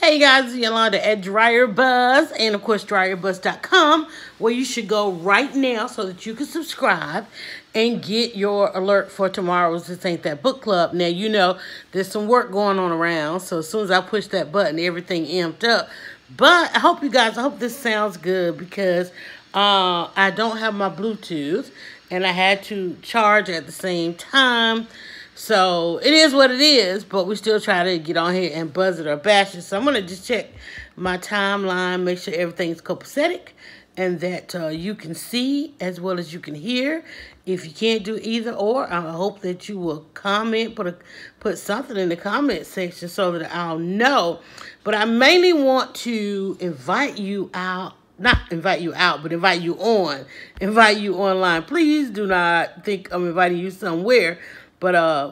Hey guys, it's Yolanda at Dryer Buzz and of course DryerBuzz.com, where you should go right now so that you can subscribe and get your alert for tomorrow's This Ain't That Book Club. Now, you know, there's some work going on around, so as soon as I push that button, everything amped up. But I hope this sounds good because I don't have my Bluetooth and I had to charge at the same time. So it is what it is, but we still try to get on here and buzz it or bash it. So I'm going to just check my timeline, make sure everything's copacetic and that you can see as well as you can hear. If you can't do either or, I hope that you will comment, put something in the comment section so that I'll know. But I mainly want to invite you out. Not invite you out, but invite you online. Please do not think I'm inviting you somewhere. But all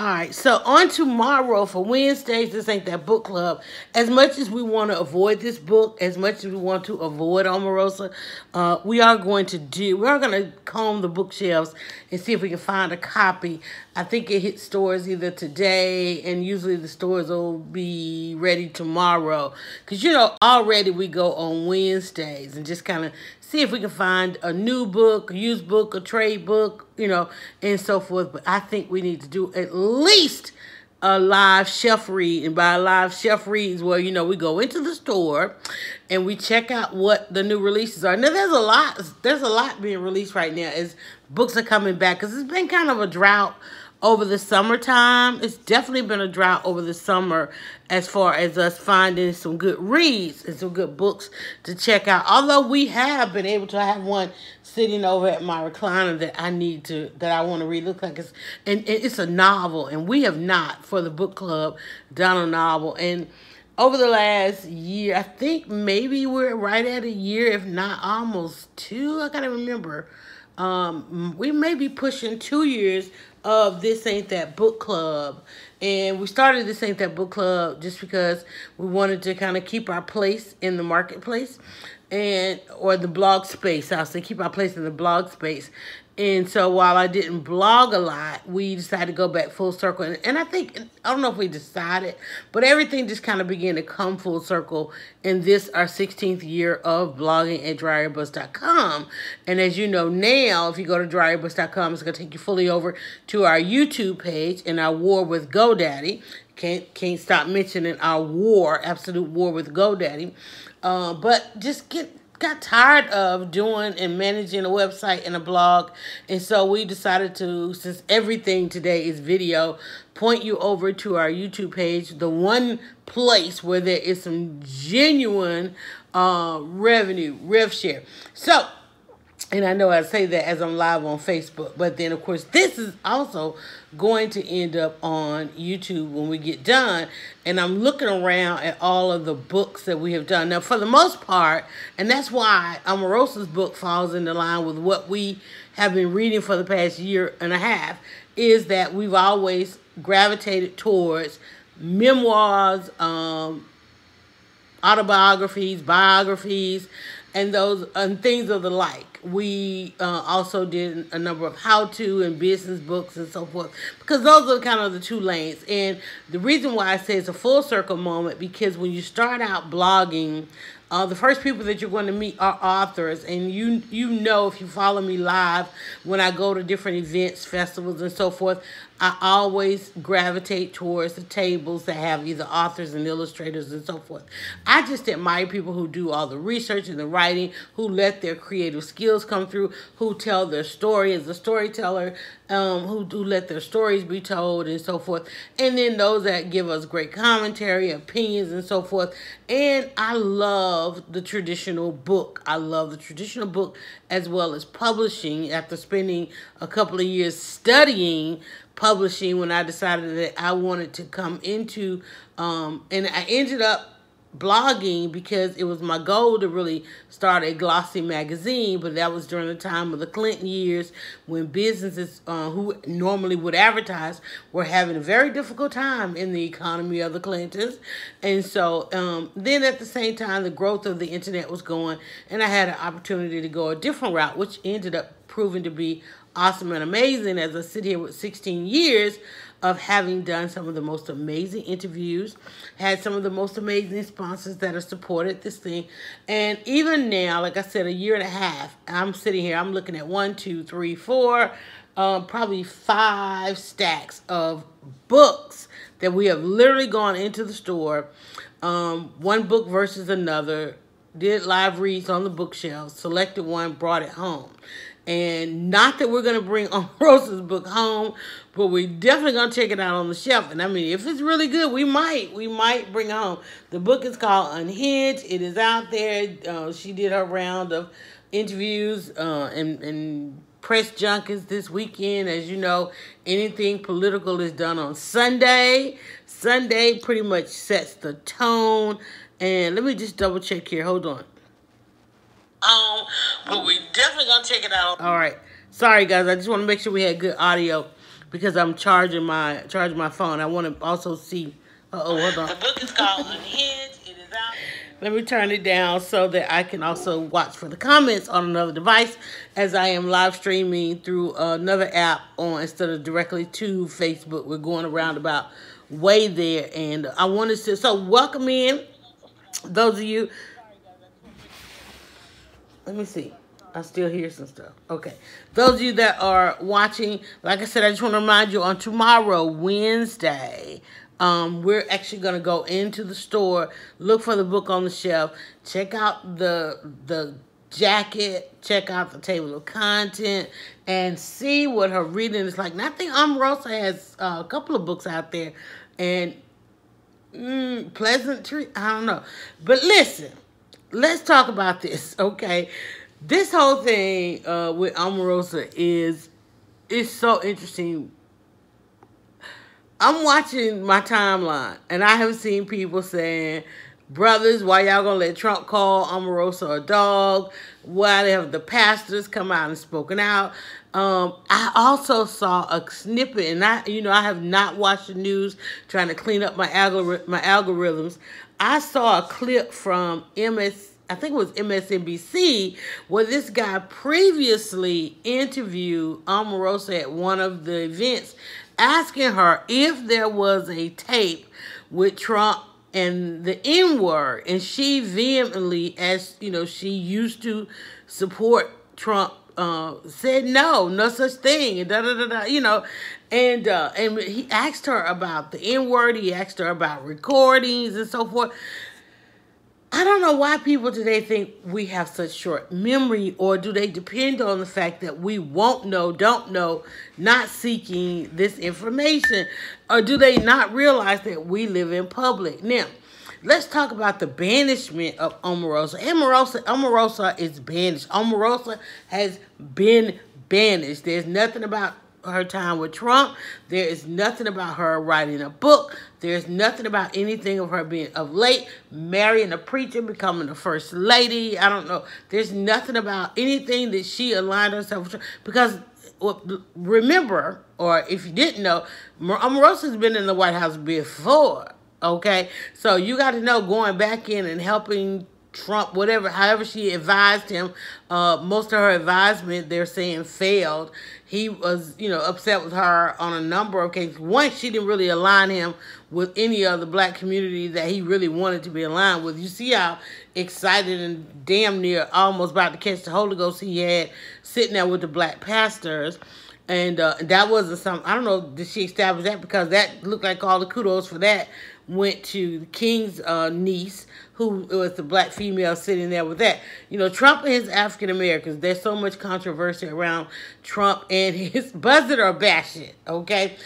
right, so on tomorrow for Wednesdays, This Ain't That Book Club. As much as we want to avoid this book, as much as we want to avoid Omarosa, we are going to comb the bookshelves and see if we can find a copy. I think it hits stores either today, and usually the stores will be ready tomorrow. Because, you know, already we go on Wednesdays and just kind of see if we can find a new book, a used book, a trade book, you know, and so forth. But I think we need to do at least a live shelf read. And by live shelf reads, well, you know, we go into the store and we check out what the new releases are. Now, there's a lot being released right now as books are coming back because it's been kind of a drought over the summertime. It's definitely been a drought over the summer as far as us finding some good reads and some good books to check out. Although we have been able to have one sitting over at my recliner that I want to read. Looks like it's a novel, and we have not, for the book club, done a novel. And over the last year, I think maybe we're right at a year, if not almost two. I gotta remember. We may be pushing 2 years of This Ain't That Book Club. And we started This Ain't That Book Club just because we wanted to kind of keep our place in the marketplace or the blog space. I'll say keep our place in the blog space. And so while I didn't blog a lot, we decided to go back full circle. And I don't know if we decided, but everything just kind of began to come full circle in this, our 16th year of blogging at DryerBuzz.com. And as you know now, if you go to DryerBuzz.com, it's going to take you fully over to our YouTube page and our war with GoDaddy. Can't stop mentioning our absolute war with GoDaddy. But just got tired of doing and managing a website and a blog, and so we decided to, since everything today is video, point you over to our YouTube page, the one place where there is some genuine rev share. So, and I know I say that as I'm live on Facebook, but then, of course, this is also going to end up on YouTube when we get done. And I'm looking around at all of the books that we have done. Now, for the most part, and that's why Omarosa's book falls into line with what we have been reading for the past year and a half, is that we've always gravitated towards memoirs, autobiographies, biographies, and things of the like. We also did a number of how-to and business books and so forth, because those are kind of the two lanes. And the reason why I say it's a full circle moment, because when you start out blogging, the first people that you're going to meet are authors. And you know, if you follow me live, when I go to different events, festivals, and so forth, I always gravitate towards the tables that have either authors and illustrators and so forth. I just admire people who do all the research and the writing, who let their creative skills come through, who tell their story as a storyteller, who do let their stories be told and so forth. And then those that give us great commentary, opinions, and so forth. And I love the traditional book. I love the traditional book as well as publishing. After spending a couple of years studying publishing, when I decided that I wanted to come into, and I ended up blogging because it was my goal to really start a glossy magazine, but that was during the time of the Clinton years when businesses who normally would advertise were having a very difficult time in the economy of the Clintons. And so then at the same time, the growth of the internet was going, and I had an opportunity to go a different route, which ended up proving to be awesome and amazing as I sit here with 16 years of having done some of the most amazing interviews, had some of the most amazing sponsors that have supported this thing. And even now, like I said, a year and a half, I'm sitting here, I'm looking at 1, 2, 3, 4, probably 5 stacks of books that we have literally gone into the store, one book versus another, did live reads on the bookshelves, selected one, brought it home. And not that we're going to bring Omarosa's book home, but we're definitely going to check it out on the shelf. And I mean, if it's really good, we might bring it home. The book is called Unhinged. It is out there. She did her round of interviews and press junkets this weekend. As you know, anything political is done on Sunday. Sunday pretty much sets the tone. And let me just double check here. Hold on. But we definitely gonna check it out. All right. Sorry guys, I just want to make sure we had good audio because I'm charging my phone. I want to also see. Hold on. The book is called Unhinged. It is out. Let me turn it down so that I can also watch for the comments on another device as I am live streaming through another app on instead of directly to Facebook. We're going around about way there, and I wanted to so welcome in those of you. Let me see. I still hear some stuff. Okay. Those of you that are watching, like I said, I just want to remind you on tomorrow, Wednesday, we're actually going to go into the store, look for the book on the shelf, check out the jacket, check out the table of content, and see what her reading is like. And I think Omarosa has a couple of books out there, and pleasantry, I don't know. But listen. Let's talk about this, okay? This whole thing with Omarosa is so interesting. I'm watching my timeline, and I have seen people saying, brothers, why y'all gonna let Trump call Omarosa a dog? Why have the pastors come out and spoken out? I also saw a snippet, and I have not watched the news, trying to clean up my algorithms. I saw a clip from I think it was MSNBC, where this guy previously interviewed Omarosa at one of the events, asking her if there was a tape with Trump and the N-word, and she vehemently, as you know, she used to support Trump, said no such thing, and and he asked her about the N-word. He asked her about recordings and so forth. I don't know why people today think we have such short memory, or do they depend on the fact that we won't know, don't know, not seeking this information, or do they not realize that we live in public? Now, let's talk about the banishment of Omarosa. Omarosa is banished. Omarosa has been banished. There's nothing about her time with Trump. There is nothing about her writing a book. There's nothing about anything of her being of late marrying a preacher, becoming the first lady. I don't know. There's nothing about anything that she aligned herself with, because remember, or if you didn't know, Omarosa's been in the White House before. Okay, so you got to know, going back in and helping Trump, however she advised him, most of her advisement, they're saying, failed. He was, upset with her on a number of cases. One, she didn't really align him with any of the black community that he really wanted to be aligned with. You see how excited and damn near almost about to catch the Holy Ghost he had sitting there with the black pastors. And that wasn't something, I don't know, did she establish that? Because that looked like all the kudos for that went to the king's niece, who was the black female sitting there with that. Trump and his African Americans, there's so much controversy around Trump and his buzzard or bash it, okay?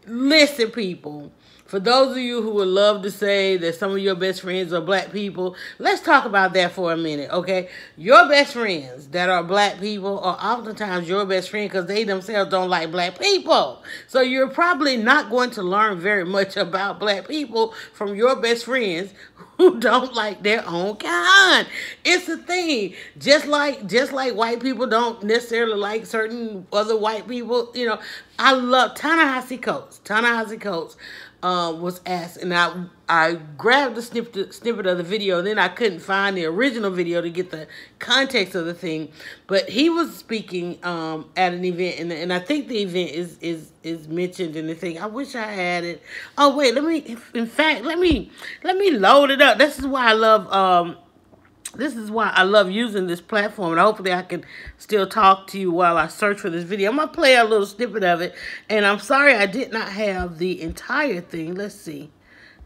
Listen, people. For those of you who would love to say that some of your best friends are black people, let's talk about that for a minute, okay? Your best friends that are black people are oftentimes your best friend because they themselves don't like black people. So you're probably not going to learn very much about black people from your best friends who don't like their own kind. It's a thing. Just like white people don't necessarily like certain other white people. You know, I love Ta-Nehisi Coates. Ta-Nehisi Coates was asked, and I grabbed the snippet of the video. Then I couldn't find the original video to get the context of the thing. But he was speaking at an event, and I think the event is mentioned in the thing. I wish I had it. Oh wait, let me load it up. This is why I love using this platform, and hopefully I can still talk to you while I search for this video. I'm going to play a little snippet of it, and I'm sorry I did not have the entire thing. Let's see.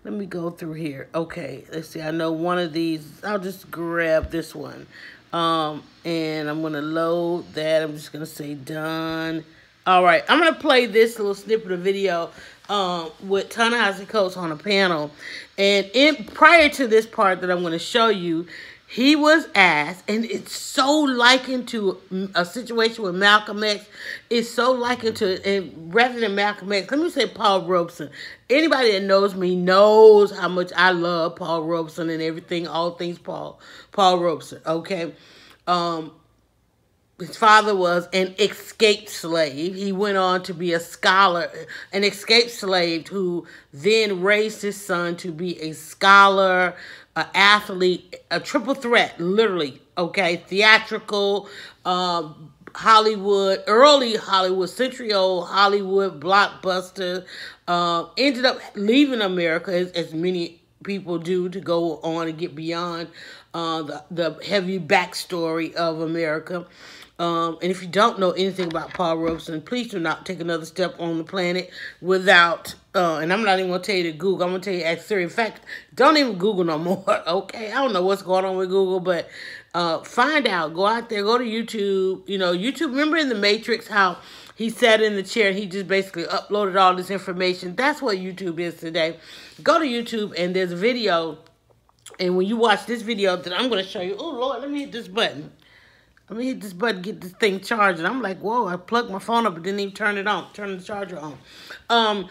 Let me go through here. Okay, let's see. I know one of these. I'll just grab this one, and I'm going to load that. I'm just going to say done. All right, I'm going to play this little snippet of video with Ta-Nehisi Coates on a panel, and prior to this part that I'm going to show you, he was asked, and it's so likened to a situation with Malcolm X. It's so likened to, and rather than Malcolm X, let me say Paul Robeson. Anybody that knows me knows how much I love Paul Robeson and everything, all things Paul Robeson, okay? His father was an escaped slave. He went on to be a scholar, an escaped slave who then raised his son to be a scholar, an athlete, a triple threat, literally, okay? Theatrical, Hollywood, early Hollywood, century-old Hollywood blockbuster. Ended up leaving America, as many people do, to go on and get beyond the heavy backstory of America. And if you don't know anything about Paul Robeson, please do not take another step on the planet without, and I'm not even going to tell you to Google. I'm going to tell you ask Siri. In fact, don't even Google no more, okay? I don't know what's going on with Google, but find out. Go out there. Go to YouTube. You know, YouTube, remember in The Matrix how he sat in the chair and he just basically uploaded all this information? That's what YouTube is today. Go to YouTube and there's a video, and when you watch this video that I'm going to show you, oh, Lord, let me hit this button. Let me hit this button, get this thing charged. And I'm like, whoa, I plugged my phone up and didn't even turn it on, turn the charger on.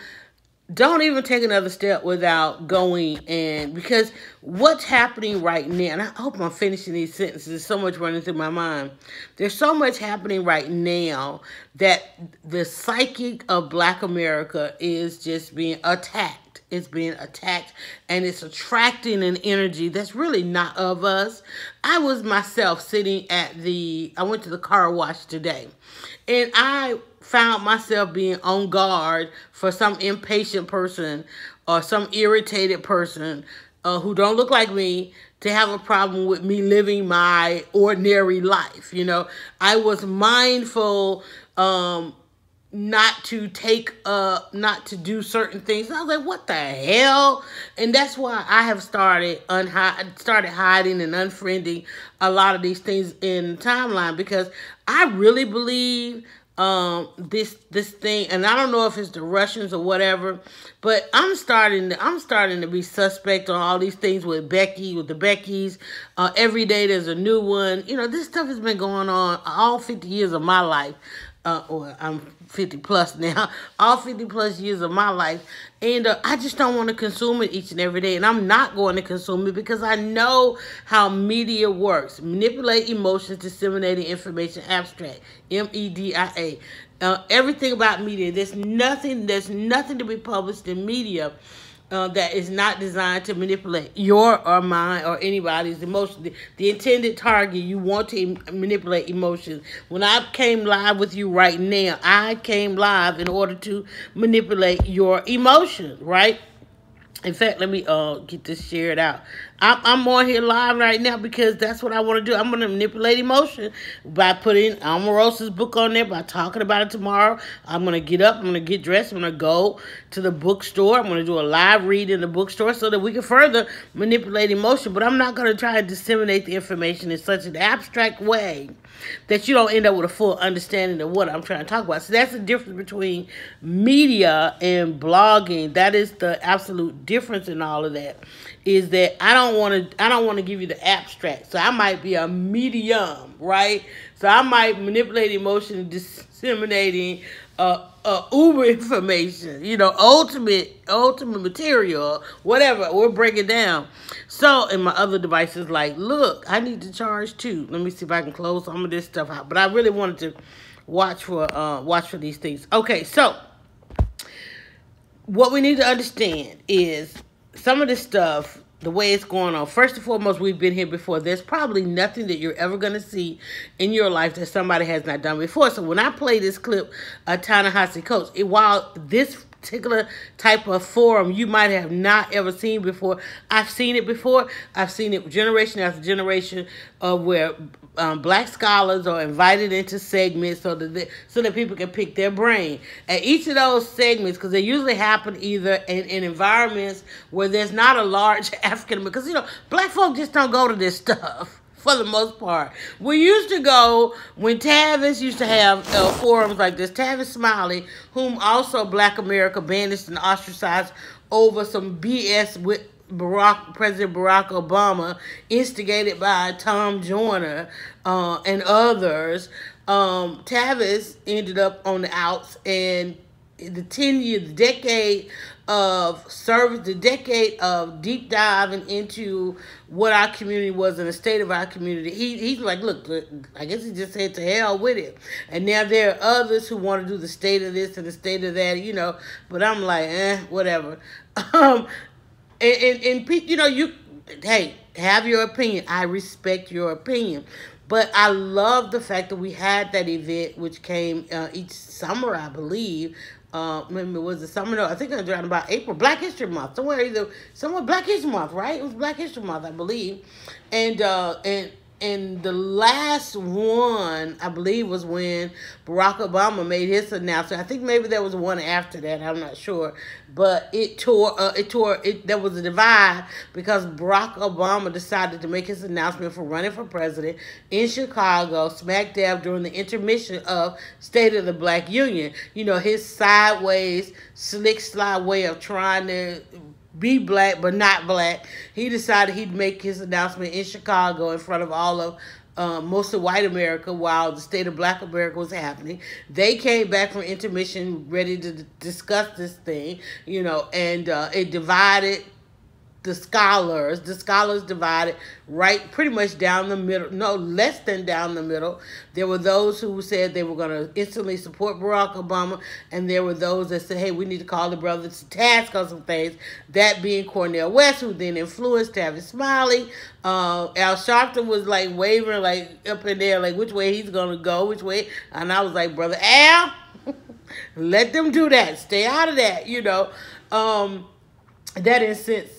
Don't even take another step without going in, because what's happening right now, and I hope I'm finishing these sentences, there's so much running through my mind. There's so much happening right now that the psychic of Black America is just being attacked. It's being attacked, and it's attracting an energy that's really not of us. I was myself sitting I went to the car wash today, and I found myself being on guard for some impatient person or some irritated person who don't look like me to have a problem with me living my ordinary life. You know, I was mindful not to do certain things. I was like, what the hell? And that's why I have started hiding and unfriending a lot of these things in the timeline, because I really believe this thing, and I don't know if it's the Russians or whatever, but I'm starting to be suspect on all these things with the Beckys. Every day there's a new one. You know, this stuff has been going on all 50 years of my life. Or I'm 50 plus now, all 50 plus years of my life. And I just don't want to consume it each and every day. And I'm not going to consume it because I know how media works. Manipulate emotions, disseminating information, abstract, media. Everything about media. There's nothing to be published in media that is not designed to manipulate your or mine or anybody's emotions. The intended target, you want to manipulate emotions. When I came live with you right now, I came live in order to manipulate your emotions, right? In fact, let me get this shared out. I'm on here live right now because that's what I want to do. I'm going to manipulate emotion by putting Omarosa's book on there, by talking about it tomorrow. I'm going to get up, I'm going to get dressed, I'm going to go to the bookstore. I'm going to do a live read in the bookstore so that we can further manipulate emotion. But I'm not going to try to disseminate the information in such an abstract way that you don't end up with a full understanding of what I'm trying to talk about. So that's the difference between media and blogging. That is the absolute difference in all of that. Is that I don't want to give you the abstract. So I might be a medium, right? So I might manipulate emotion, disseminating uber information, ultimate material, whatever. We'll break it down. So, and my other device is like, look, I need to charge too. Let me see if I can close some of this stuff out. But I really wanted to watch for these things. Okay, so what we need to understand is some of this stuff, the way it's going on. First and foremost, we've been here before. There's probably nothing that you're ever going to see in your life that somebody has not done before. So when I play this clip, Ta-Nehisi Coates, while this particular type of forum you might have not ever seen before, I've seen it before. I've seen it generation after generation where black scholars are invited into segments so that people can pick their brain. At each of those segments, because they usually happen either in environments where there's not a large African, because black folk just don't go to this stuff. For the most part. We used to go when Tavis used to have forums like this. Tavis Smiley, whom also Black America banished and ostracized over some BS with President Barack Obama, instigated by Tom Joyner and others. Tavis ended up on the outs, and the decade of service, the decade of deep diving into what our community was and the state of our community. He's like, look, I guess he just said to hell with it. And now there are others who want to do the state of this and the state of that, but I'm like, whatever. And you, hey, have your opinion. I respect your opinion. But I love the fact that we had that event, which came each summer, I believe. Maybe it was the summer. No, I think it was around about April, Black History Month, somewhere Black History Month, right? It was Black History Month, I believe. And the last one, I believe, was when Barack Obama made his announcement. I think maybe there was one after that. I'm not sure, but there was a divide because Barack Obama decided to make his announcement for running for president in Chicago, smack dab during the intermission of State of the Black Union. His sideways, slick slide way of trying to be black but not black. He decided he'd make his announcement in Chicago in front of all of most of white America while the state of Black America was happening. They came back from intermission ready to discuss this thing, and it divided the scholars. The scholars divided right pretty much down the middle, no, less than down the middle. There were those who said they were going to instantly support Barack Obama, and there were those that said, hey, we need to call the brothers to task on some things, that being Cornel West, who then influenced Tavis Smiley. Al Sharpton was like wavering like up in there, like which way he's going to go, which way. And I was like, brother Al, let them do that. Stay out of that, that instance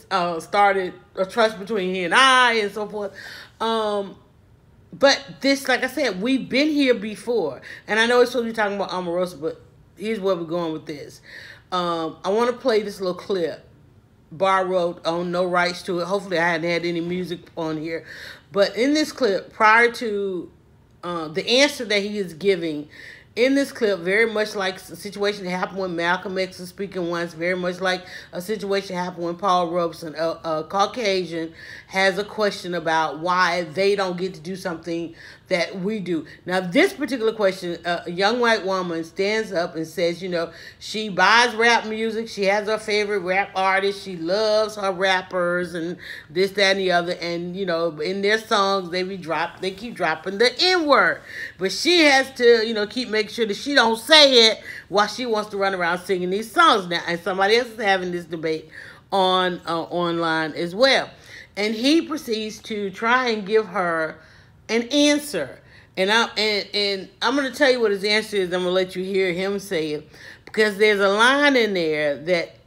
started a trust between he and I and so forth. But this, like I said, we've been here before. And I know it's supposed to be talking about Omarosa, but here's where we're going with this. I want to play this little clip. Borrowed, own no rights to it. Hopefully I hadn't had any music on here. But in this clip, prior to the answer that he is giving, in this clip, very much like a situation that happened when Malcolm X was speaking once, very much like a situation happened when Paul Robeson, a Caucasian, has a question about why they don't get to do something that we do. Now, this particular question, a young white woman stands up and says, she buys rap music. She has her favorite rap artist. She loves her rappers and this, that, and the other. And, in their songs, they keep dropping the N-word. But she has to, keep making sure that she don't say it while she wants to run around singing these songs now. And somebody else is having this debate online as well. And he proceeds to try and give her an answer. And I'm going to tell you what his answer is. I'm going to let you hear him say it. Because there's a line in there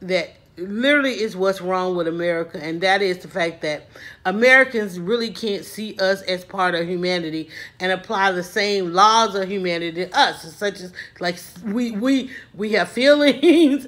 that literally is what's wrong with America, and that is the fact that Americans really can't see us as part of humanity and apply the same laws of humanity to us, such as like we have feelings,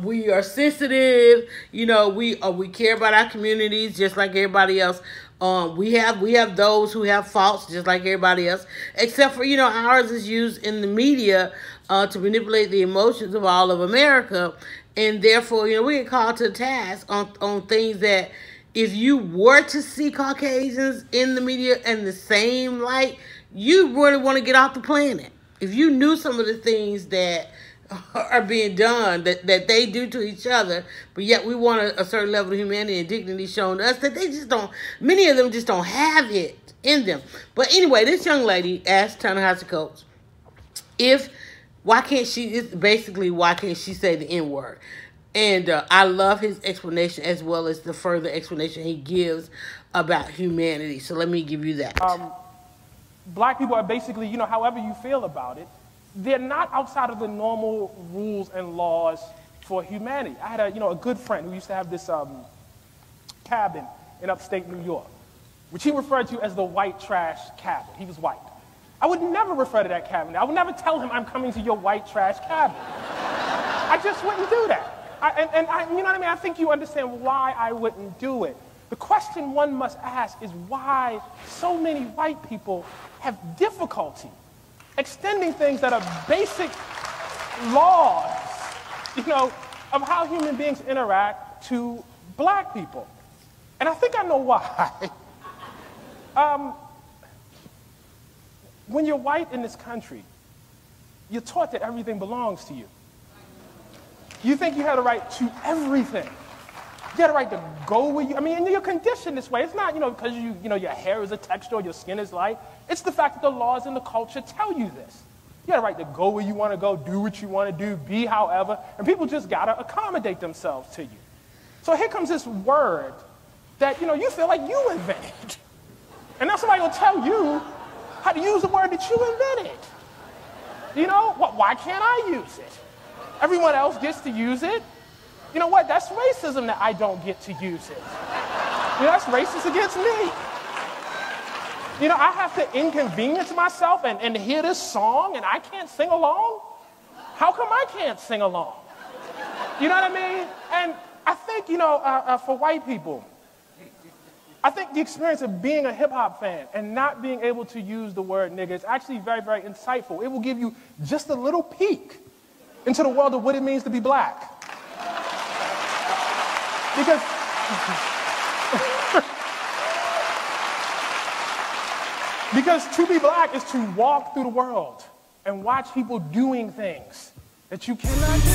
we are sensitive, we care about our communities just like everybody else. We have those who have faults just like everybody else, except for ours is used in the media to manipulate the emotions of all of America, and therefore we get called to task on things that if you were to see Caucasians in the media in the same light, you really want to get off the planet. If you knew some of the things that are being done that they do to each other, but yet we want a certain level of humanity and dignity shown to us that they just don't. Many of them just don't have it in them. But anyway, this young lady asked Ta-Nehisi Coates if why can't she? It's basically why can't she say the N word? And I love his explanation as well as the further explanation he gives about humanity. So let me give you that. Black people are basically, however you feel about it, they're not outside of the normal rules and laws for humanity. I had a good friend who used to have this cabin in upstate New York, which he referred to as the white trash cabin. He was white. I would never refer to that cabin. I would never tell him I'm coming to your white trash cabin. I just wouldn't do that. You know what I mean? I think you understand why I wouldn't do it. The question one must ask is why so many white people have difficulty extending things that are basic laws, of how human beings interact to black people. And I think I know why. When you're white in this country, you're taught that everything belongs to you. You think you have a right to everything. You have a right to go where you, and you're conditioned this way. It's not, because your hair is a texture or your skin is light. It's the fact that the laws and the culture tell you this. You have a right to go where you want to go, do what you want to do, be however, and people just got to accommodate themselves to you. So here comes this word that, you feel like you invented. And now somebody will tell you how to use the word that you invented. Why can't I use it? Everyone else gets to use it. You know what? That's racism that I don't get to use it. That's racist against me. I have to inconvenience myself and hear this song and I can't sing along? How come I can't sing along? You know what I mean? And I think, for white people, I think the experience of being a hip-hop fan and not being able to use the word nigga is actually very, very insightful. It will give you just a little peek into the world of what it means to be black. Because, because to be black is to walk through the world and watch people doing things that you cannot do.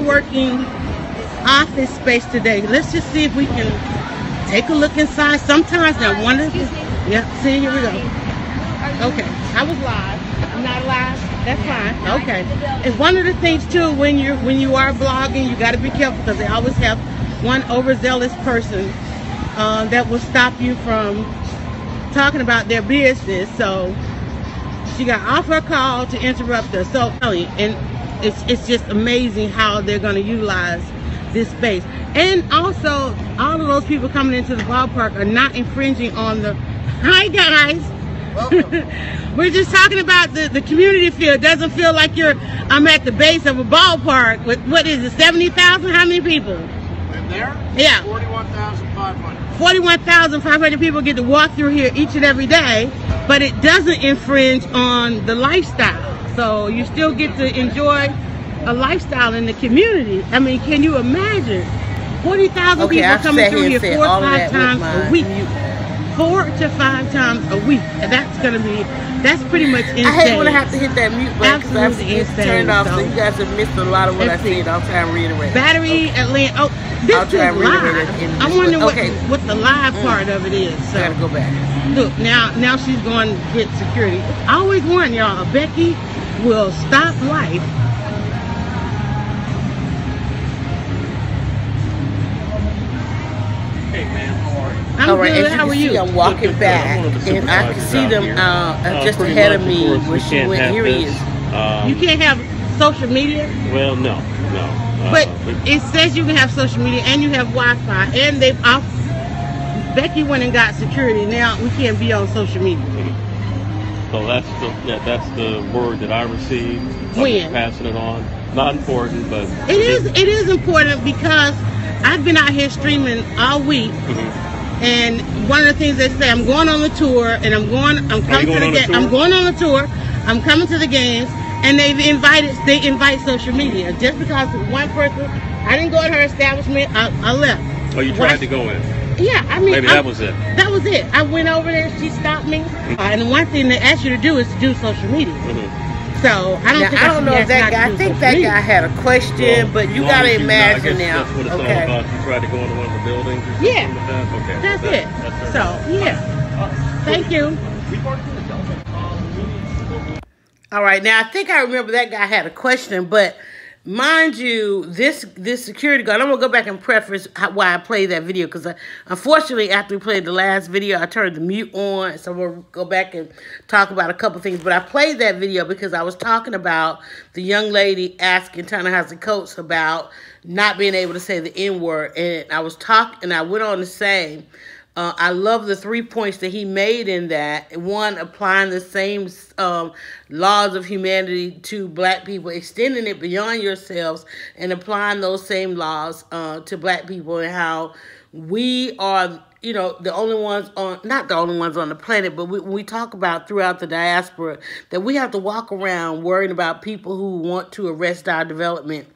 co-working office space today. Let's just see if we can take a look inside. Sometimes now one of the, yeah, see, here we go. Okay, I was live. I'm not live. That's fine. Okay. And one of the things too, when you are blogging, you got to be careful because they always have one overzealous person that will stop you from talking about their business. So she got off her call to interrupt us. So, and it's just amazing how they're going to utilize this space. And also, all of those people coming into the ballpark are not infringing on the... Hi, guys. We're just talking about the community feel. It doesn't feel like I'm at the base of a ballpark with, what is it, 70,000? How many people? In there? Yeah. 41,500. 41,500 people get to walk through here each and every day, but it doesn't infringe on the lifestyle. So you still get to enjoy a lifestyle in the community. I mean, can you imagine 40,000 people coming through here 4 to 5 times a week? 4 to 5 times a week. And that's pretty much insane. I hate when I have to hit that mute button because I have to get turned off. So you guys have missed a lot of what I said. I'll try and reiterate. Battery Atlanta. Oh, this is live. I'm wondering what the live part of it is. So I gotta go back. Look, now she's going to get security. I always warn y'all, Becky will stop life. Hey man, how are you? I'm good. As How are you? See, I'm walking back, and I can see them just ahead of me where she went. Here he is. You can't have social media? Well, no. But it says you can have social media and you have Wi-Fi, and they've off. Becky went and got security. Now we can't be on social media. So that's the word that I received. When? Passing it on. Not important, but it is important because I've been out here streaming all week. And one of the things they say, I'm going on the tour, and I'm coming to the game. I'm going on the tour. I'm coming to the games, and they invite social media. Just because one person, I didn't go in her establishment, I left. Oh, you tried to go in? Yeah, I mean, maybe that was it. That was it. I went over there, she stopped me, and the one thing they ask you to do is to do social media. So I don't know if that guy. I think that guy had a question, but you gotta imagine now. That's what it's all about. You tried to go into one of the buildings. Or yeah. Like that? Okay. That's it. So yeah. Thank you. All right. Now I think I remember that guy had a question, but mind you, this security guard. I'm gonna go back and preface why I played that video because unfortunately, after we played the last video, I turned the mute on. So we'll go back and talk about a couple things. But I played that video because I was talking about the young lady asking Ta-Nehisi Coates about not being able to say the N-word, and I was talking, and I went on to say. I love the 3 points that he made in that. One, applying the same laws of humanity to black people, extending it beyond yourselves and applying those same laws to black people, and how we are, the only ones not the only ones on the planet, but we talk about throughout the diaspora that we have to walk around worrying about people who want to arrest our development.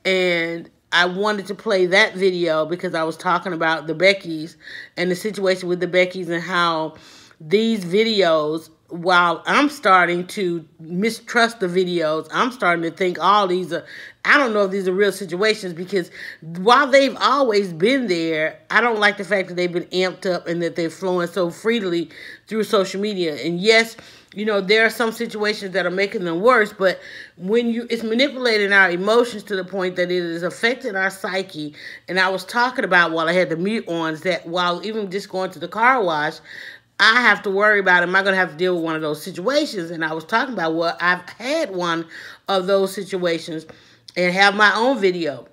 And I wanted to play that video because I was talking about the Beckys and the situation with the Beckys and how these videos, while I'm starting to mistrust the videos, I'm starting to think all these are, I don't know if these are real situations, because while they've always been there, I don't like the fact that they've been amped up and that they're flowing so freely through social media. And yes, there are some situations that are making them worse, but when it's manipulating our emotions to the point that it is affecting our psyche. And I was talking about, while I had the mute on, is that while even just going to the car wash, I have to worry about, am I going to have to deal with one of those situations? And I was talking about, well, I've had one of those situations and have my own video.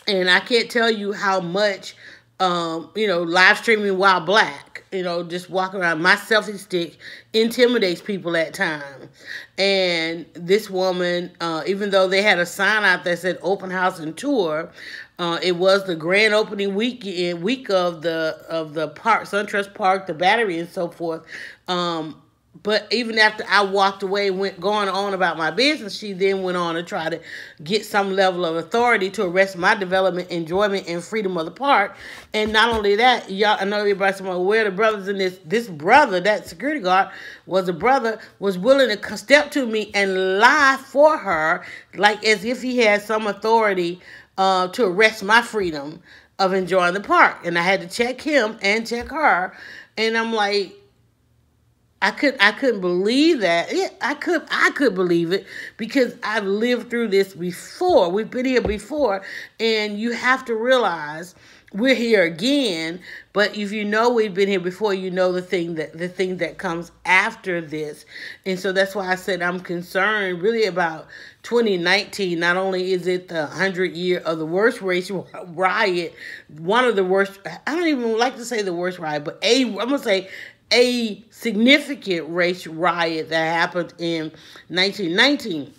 And I can't tell you how much, live streaming while black, just walking around, my selfie stick intimidates people at times. And this woman, even though they had a sign out that said open house and tour, it was the grand opening week of the park, SunTrust Park, the Battery, and so forth. But even after I walked away, going on about my business, she then went on to try to get some level of authority to arrest my development, enjoyment, and freedom of the park. And not only that, y'all, I know everybody's aware the brothers in this brother, that security guard was a brother, was willing to step to me and lie for her, like as if he had some authority to arrest my freedom of enjoying the park. And I had to check him and check her. And I'm like, I couldn't believe that. Yeah, I could believe it because I've lived through this before. We've been here before, and you have to realize we're here again. But if you know we've been here before, you know the thing that comes after this. And so that's why I said I'm concerned really about 2019. Not only is it the 100th year of the worst race riot, one of the worst, I don't even like to say the worst riot, but I'm going to say a significant race riot that happened in 1919.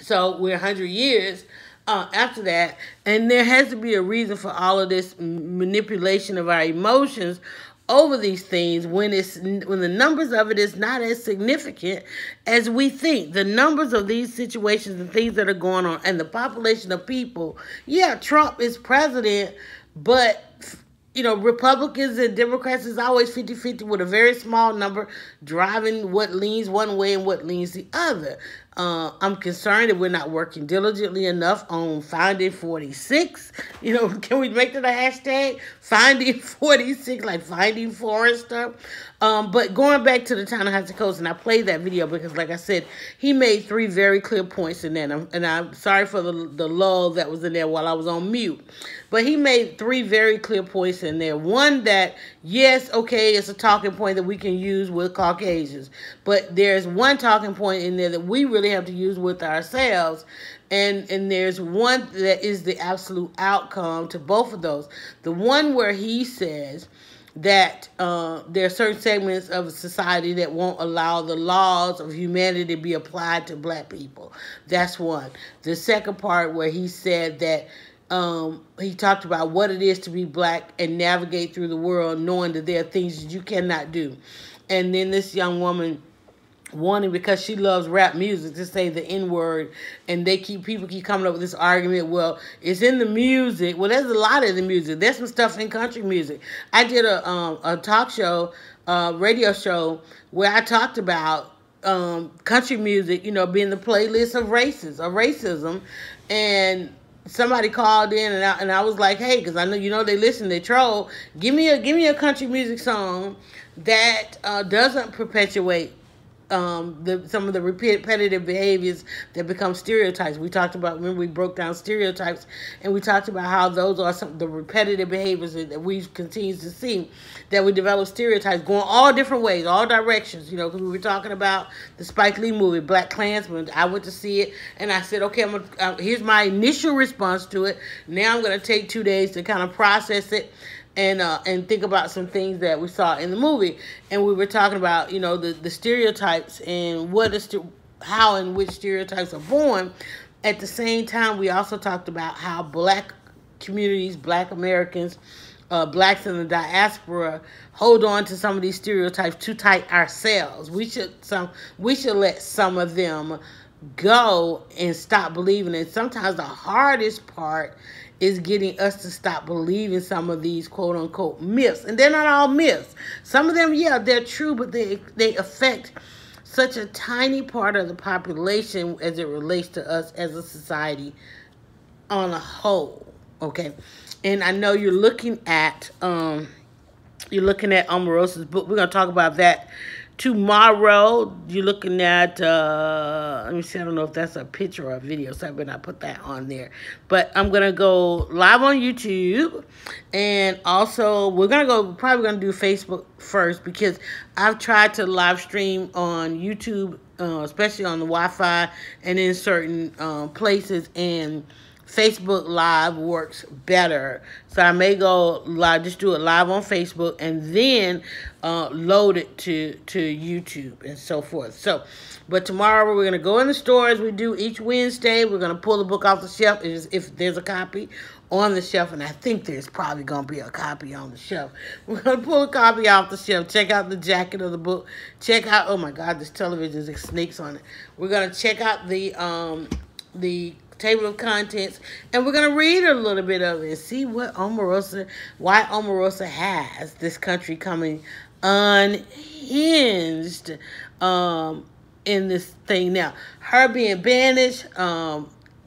So we're 100 years after that, and there has to be a reason for all of this manipulation of our emotions over these things when the numbers of it is not as significant as we think. The numbers of these situations and things that are going on and the population of people, yeah, Trump is president, but Republicans and Democrats is always 50-50 with a very small number driving what leans one way and what leans the other. I'm concerned that we're not working diligently enough on finding 46. Can we make that a hashtag? Finding 46, like finding Forrester. But going back to the town of Coast, and I played that video because, like I said, he made 3 very clear points in there. And I'm sorry for the lull that was in there while I was on mute. But he made 3 very clear points in there. One that, yes, okay, it's a talking point that we can use with Caucasians. But there's one talking point in there that we really have to use with ourselves. And there's one that is the absolute outcome to both of those. The one where he says that there are certain segments of society that won't allow the laws of humanity to be applied to black people. That's one. The second part where he said that he talked about what it is to be black and navigate through the world knowing that there are things that you cannot do. And then this young woman wanting, because she loves rap music, to say the N-word, and people keep coming up with this argument, well, it's in the music. Well, there's a lot in the music. There's some stuff in country music. I did a talk show, radio show, where I talked about country music, being the playlist of racism, and somebody called in, and I was like, hey, because I know, they listen, they troll. Give me a country music song that doesn't perpetuate some of the repetitive behaviors that become stereotypes. We talked about, remember we broke down stereotypes, and we talked about how those are some of the repetitive behaviors that we continue to see, that we develop stereotypes going all different ways, all directions, because we were talking about the Spike Lee movie, Black Klansman. I went to see it, and I said, okay, here's my initial response to it. Now I'm going to take 2 days to kind of process it and think about some things that we saw in the movie. And we were talking about, the stereotypes and how and which stereotypes are born. At the same time, we also talked about how black communities, black Americans, blacks in the diaspora hold on to some of these stereotypes too tight ourselves. We should let some of them go and stop believing it. Sometimes the hardest part is getting us to stop believing some of these quote-unquote myths. And they're not all myths. Some of them, yeah, they're true, but they affect such a tiny part of the population as it relates to us as a society on a whole, okay? And I know you're looking at Omarosa's book. We're going to talk about that tomorrow. You're looking at, let me see, I don't know if that's a picture or a video, so I better not put that on there. But I'm going to go live on YouTube, and also we're probably going to do Facebook first, because I've tried to live stream on YouTube, especially on the Wi-Fi and in certain places, and Facebook Live works better. So I may go live, just do it live on Facebook, and then load it to YouTube and so forth. So, but tomorrow we're going to go in the store as we do each Wednesday. We're going to pull the book off the shelf if there's a copy on the shelf, and I think there's probably going to be a copy on the shelf. We're going to pull a copy off the shelf, check out the jacket of the book, check out, oh my God, this television has snakes on it. We're going to check out the table of contents, and we're going to read a little bit of it and see why Omarosa has this country coming unhinged in this thing now. Her being banished,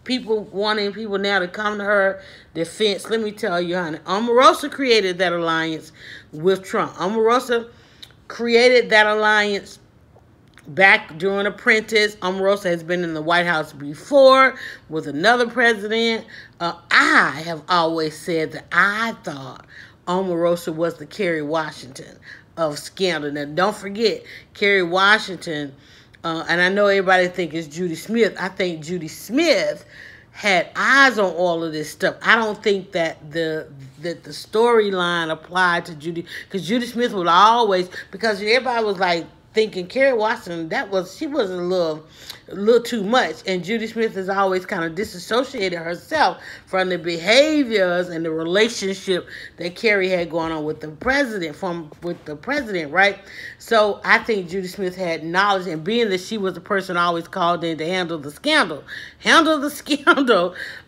people wanting people now to come to her defense. Let me tell you, honey, Omarosa created that alliance with Trump. Omarosa created that alliance back during Apprentice. Omarosa has been in the White House before with another president. I have always said that I thought Omarosa was the Kerry Washington of scandal. Now, don't forget, Kerry Washington, and I know everybody think it's Judy Smith. I think Judy Smith had eyes on all of this stuff. I don't think that the storyline applied to Judy, because Judy Smith would always, because everybody was like thinking Kerry Washington, she was a little too much, and Judy Smith has always kind of disassociated herself from the behaviors and the relationship that Kerry had going on with the president, right? So I think Judy Smith had knowledge, and being that she was the person always called in to handle the scandal,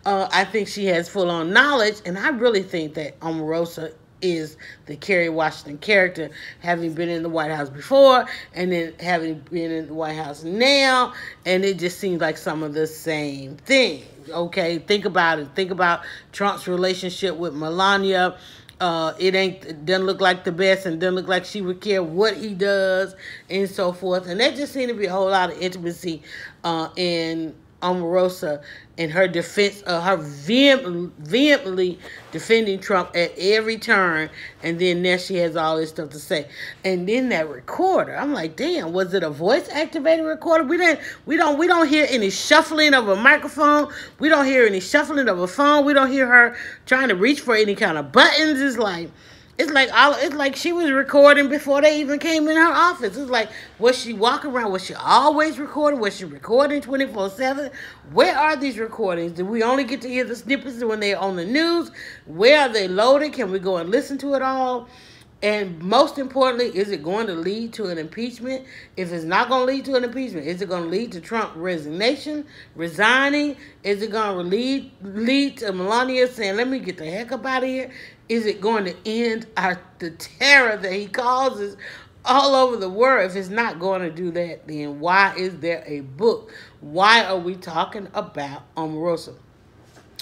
I think she has full-on knowledge, and I really think that Omarosa is the Kerry Washington character, having been in the White House before and then having been in the White House now, and it just seems like some of the same thing. Okay, think about it. Think about Trump's relationship with Melania. It doesn't look like the best, and doesn't look like she would care what he does and so forth. And that just seemed to be a whole lot of intimacy in Omarosa and her defense, her vehemently defending Trump at every turn, and then now she has all this stuff to say. And then that recorder, I'm like, damn, was it a voice activated recorder? We don't hear any shuffling of a microphone. We don't hear any shuffling of a phone. We don't hear her trying to reach for any kind of buttons. It's like she was recording before they even came in her office. It's like, was she walking around? Was she always recording? Was she recording 24/7? Where are these recordings? Do we only get to hear the snippets when they're on the news? Where are they loaded? Can we go and listen to it all? And most importantly, is it going to lead to an impeachment? If it's not going to lead to an impeachment, is it going to lead to Trump resigning? Is it going to lead to Melania saying, let me get the heck up out of here? Is it going to end the terror that he causes all over the world? If it's not going to do that, then why is there a book? Why are we talking about Omarosa?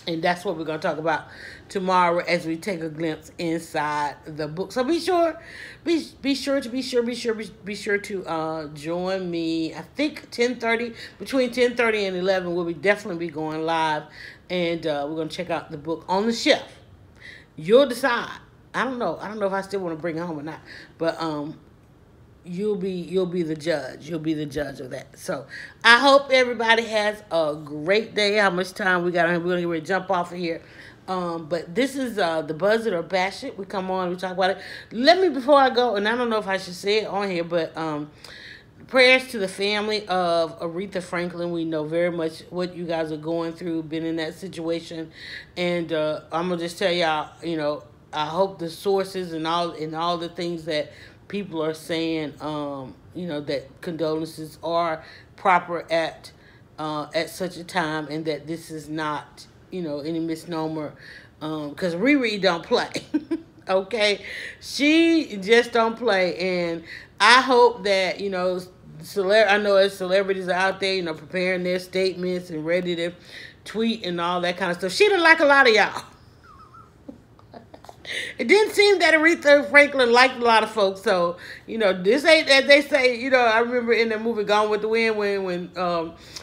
And that's what we're going to talk about tomorrow as we take a glimpse inside the book. So be sure to join me. I think 10:30, between 10:30 and 11, we'll definitely be going live, and we're going to check out the book on the shelf. You'll decide. I don't know if I still want to bring it home or not, but you'll be the judge. You'll be the judge of that. So I hope everybody has a great day. How much time we got? We're gonna get ready to jump off of here. But this is the Buzz It or Bash It. We come on, we talk about it. Let me, before I go, and I don't know if I should say it on here, but prayers to the family of Aretha Franklin. We know very much what you guys are going through, been in that situation, and I'm gonna just tell y'all, I hope the sources and all the things that people are saying, that condolences are proper at such a time, and that this is not, any misnomer, because Riri don't play. Okay, she just don't play, and I hope that I know as celebrities are out there, preparing their statements and ready to tweet and all that kind of stuff. She didn't like a lot of y'all. It didn't seem that Aretha Franklin liked a lot of folks. So, this ain't, as they say, I remember in the movie Gone with the Wind when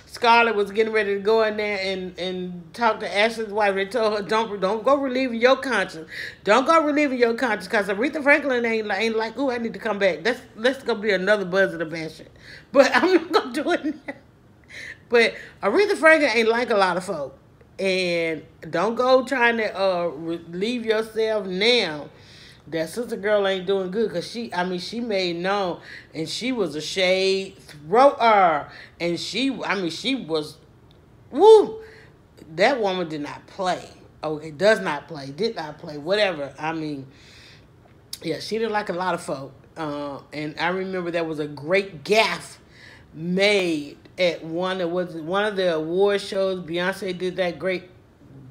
Scarlett was getting ready to go in there and talk to Ashley's wife. They told her, don't go relieving your conscience. Don't go relieving your conscience, because Aretha Franklin ain't like, ooh, I need to come back. That's going to be another Buzz of the Bastion. But I'm not going to do it now. But Aretha Franklin ain't like a lot of folks. And don't go trying to relieve yourself now. That sister girl ain't doing good because she made known, and she was a shade thrower, and she was, woo. That woman did not play. Okay, does not play, did not play, whatever. Yeah, she didn't like a lot of folk. And I remember there was a great gaffe made at one of the award shows. Beyonce did that great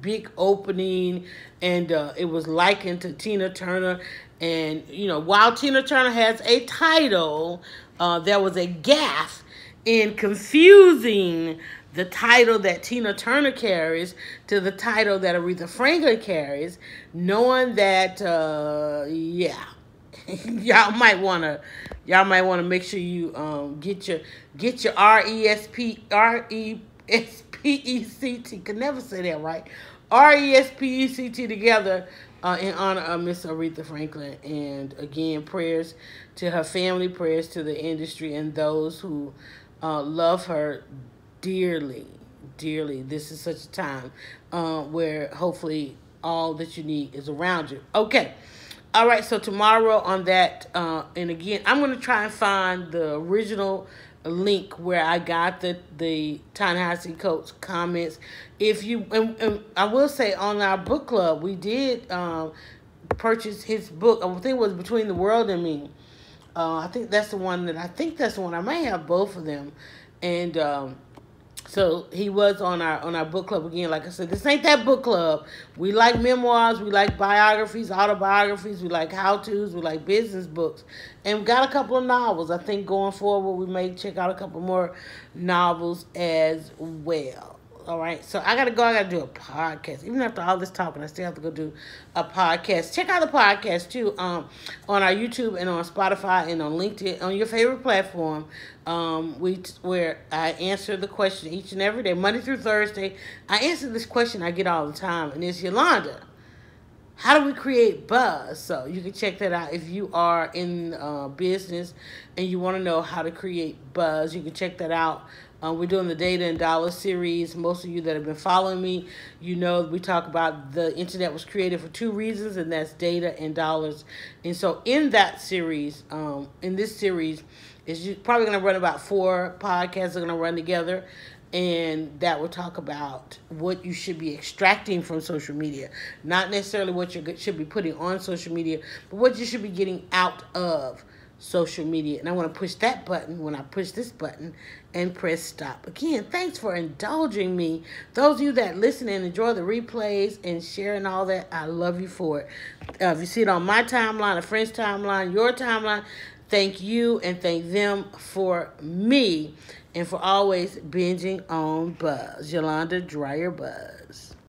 big opening, and it was likened to Tina Turner. And while Tina Turner has a title, there was a gaffe in confusing the title that Tina Turner carries to the title that Aretha Franklin carries, knowing that yeah, y'all might wanna make sure you get your RESPECT, can never say that right, RESPECT together in honor of Miss Aretha Franklin. And again, prayers to her family, prayers to the industry, and those who love her dearly, dearly. This is such a time where hopefully all that you need is around you. Okay. All right, so tomorrow on that, and again, I'm going to try and find the original link where I got the Ta-Nehisi Coates comments. If you, and I will say on our book club, we did purchase his book. I think it was Between the World and Me. I think that's the one I may have both of them. And so he was on our book club again. Like I said, this ain't that book club. We like memoirs, we like biographies, autobiographies, we like how-tos, we like business books. And we got a couple of novels. I think going forward we may check out a couple more novels as well. All right, so I gotta go. I gotta do a podcast. Even after all this talking, I still have to go do a podcast. Check out the podcast too, on our YouTube and on Spotify and on LinkedIn, on your favorite platform. Where I answer the question each and every day, Monday through Thursday. I answer this question I get all the time, and it's, Yolanda, how do we create buzz? So you can check that out if you are in business and you want to know how to create buzz. You can check that out. We're doing the Data and Dollars series. Most of you that have been following me, we talk about the internet was created for two reasons, and that's data and dollars. And so in that series, in this series, is probably going to run about 4 podcasts are going to run together. And that will talk about what you should be extracting from social media. Not necessarily what you should be putting on social media, but what you should be getting out of social media. And I want to push that button when I push this button and press stop. Again, thanks for indulging me. Those of you that listen and enjoy the replays and sharing all that, I love you for it. If you see it on my timeline, a friend's timeline, your timeline, thank you and thank them for me and for always binging on Buzz. Yolanda Dreyer Buzz.